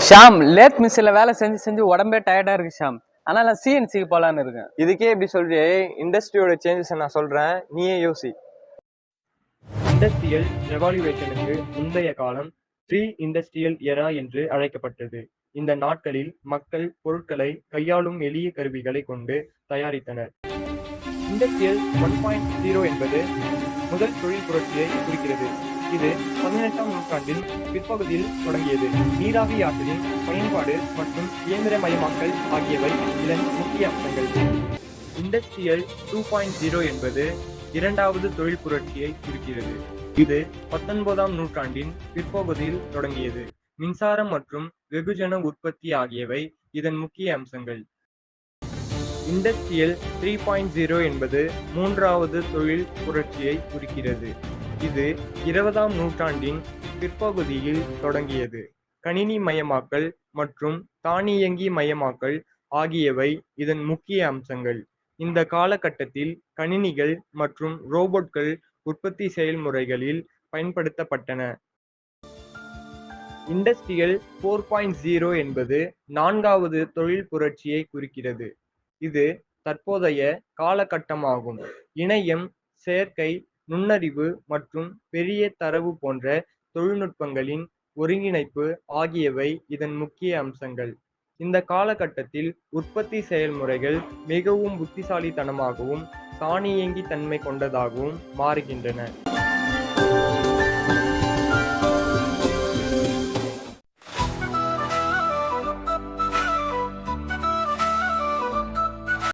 Sham, lathe மிஷின்ல வேலை செஞ்சு செஞ்சு உடம்பே டயர்டா இருக்கு ஷாம். ஆனா நான் சிஎன்சிக்கு போலான்னு இருக்கேன். இதுக்கே இப்படி சொல்றியே, இண்டஸ்ட்ரியோட சேஞ்சஸ் நான் சொல்றேன், நீயே யோசி. இண்டஸ்ட்ரியல் ரெவால்யூவேஷனுக்கு முந்தைய காலம் ப்ரீ இண்டஸ்ட்ரியல் எரா என்று அழைக்கப்பட்டது. இந்த நாட்களில் மக்கள் பொருட்களை கையாளும் எளிய கருவிகளை கொண்டு தயாரித்தனர். இண்டஸ்ட்ரியல் 1.0 என்பது முதல் தொழில் புரட்சியை குறிக்கிறது. இது 18ஆம் நூற்றாண்டின் பிற்பகுதியில் தொடங்கியது. நீராவி ஆற்றலின் பயன்பாடு மற்றும் இயந்திரமயமாக்கல் ஆகியவை இதன் முக்கிய அம்சங்கள். இண்டஸ்ட்ரியல் 2.0 என்பது இரண்டாவது தொழில் புரட்சியை குறிக்கிறது. இது 19ஆம் நூற்றாண்டின் பிற்பகுதியில் தொடங்கியது. மின்சாரம் மற்றும் வெகுஜன உற்பத்தி ஆகியவை இதன் முக்கிய அம்சங்கள். இண்டஸ்ட்ரியல் 3.0 என்பது மூன்றாவது தொழில் புரட்சியை குறிக்கிறது. இது 20ஆம் நூற்றாண்டின் பிற்பகுதியில் தொடங்கியது. கணினி மயமாக்கல் மற்றும் தானியங்கி மயமாக்கல் ஆகியவை இதன் முக்கிய அம்சங்கள். இந்த காலகட்டத்தில் கணினிகள் மற்றும் ரோபோட்கள் உற்பத்தி செயல்முறைகளில் பயன்படுத்தப்பட்டன. இண்டஸ்ட்ரியல் 4.0 என்பது நான்காவது தொழில் புரட்சியை குறிக்கிறது. இது தற்போதைய காலகட்டமாகும். இணையம், செயற்கை நுண்ணறிவு மற்றும் பெரிய தரவு போன்ற தொழில்நுட்பங்களின் ஒருங்கிணைப்பு ஆகியவை இதன் முக்கிய அம்சங்கள். இந்த காலகட்டத்தில் உற்பத்தி செயல்முறைகள் மிகவும் புத்திசாலித்தனமாகவும் தானியங்கி தன்மை கொண்டதாகவும் மாறுகின்றன.